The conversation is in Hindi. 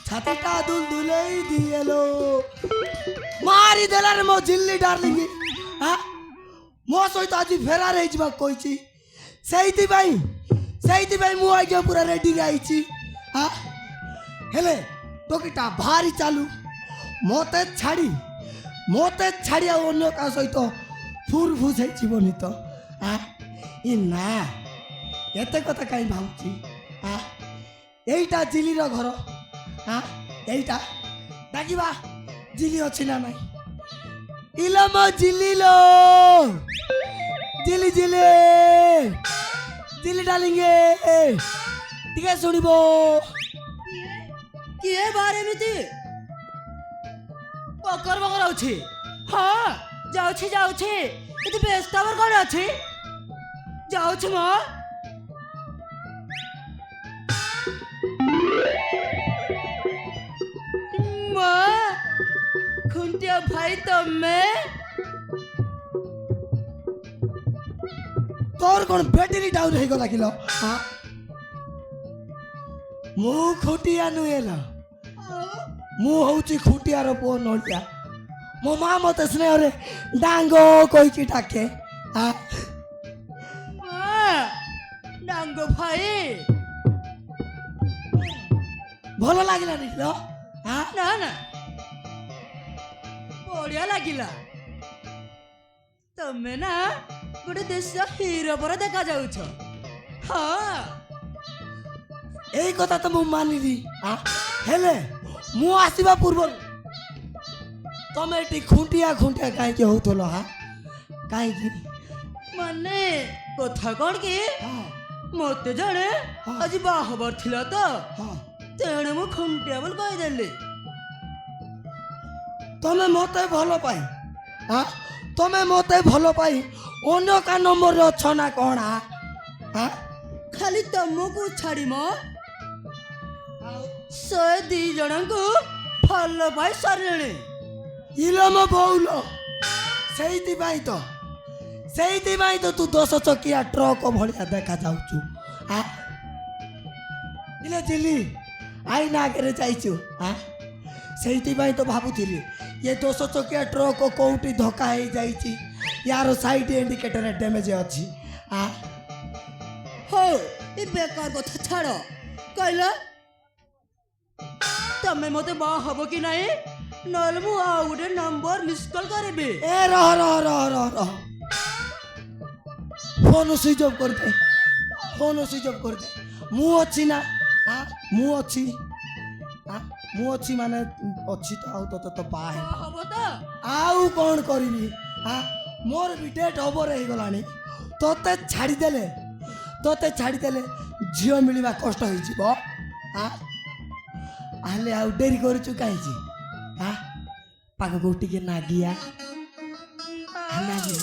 ছাতিটা দুলদুলেই দিয়েলো মারি দেলারে মো জিল্লি ডার্লিং হ্যাঁ ମୋ ସହିତ ଆଜି ଫେରାର ହେଇଯିବାକୁ କହିଛି ସେଇଥିପାଇଁ ମୁଁ ଆଜ୍ଞା ପୁରା ରେଡିରେ ଆଇଛି ହେଲେ ଟୋକିଟା ଭାରି ଚାଲୁ ମୋତେ ଛାଡ଼ି ଆଉ ଅନ୍ୟ କାହା ସହିତ ଫୁର୍ ଫୁସ୍ ହେଇଯିବନି ତ ଇ ନା ଏତେ କଥା କାହିଁ ଭାବୁଛି ଏଇଟା ଜିଲିର ଘର এইটা ডাকিবা জিলি ଅଛି না নাই ইলো মো জিলিলো জিলি জিলি জিলি ডালিঙ্গে টিকে শুনিব কিଏ ବାହାରେ ଏମିତି ବକର ବକର ଅଛି ହଁ ଯାଉଛି ଏତେ ବ୍ୟସ୍ତ ହେବାର କ'ଣ ଅଛି ଯାଉଛି ମ खुंटिया भाई तमे तोर कौन बैटरी डाउन हो गला किलो मु खुटिया नुएला मु होची खुटिया रो पो नोटिया मो मां मते स्नेह रे डांगो कोई की डाके डांगो भाई भलो लागिला निकलो ना ना बढ़िया लगिला तमे ना गोटे देश हीरो पर देखा जाउछ हाँ এই কথা তো মু মানিলি হেলে মু আসিবা পূর্ব তুমি এটি খুঁটিয়া কাই কি হউতলো কাই কি মানে কথা কোন কি মতে জানে আজি বাহবার थिला तो तेणे मु खुंटिया बोल कहि देली तमे मते भलो पाई अन्य का नंबर रे छ ना कोन खाली तुमको छाड़ी मो 102 जन को फॉलो पाई सरले इलो मो बोलो सेहिति भाई तो तू 10 चकिया ट्रक भलिया देखा जाउछु इले जिली आई ना करे जाइछु सेहिति भाई तो भाबुथिली ये 200 चकिया ट्रक कोउटी धक्का हे जाइछि यार साइड इंडिकेटर डैमेज अछि हो ए बेकार कथा छाड़ो कहला तमे मते बा हबो कि नाही नल मु आ गुटे नंबर मिस कॉल करबे ए रह फोन स्विच ऑफ कर दे मु अछि ना मु अछि माने अछि तो आउ तो बा हबो तो आउ कोन करबी मोर भी डेट ओवर हे गलानी तोते छाड़ी देले झियो मिलवा कष्ट होई जीवो आले आउ डेरी करछु काई जी पाग गोटी के नागिया नागी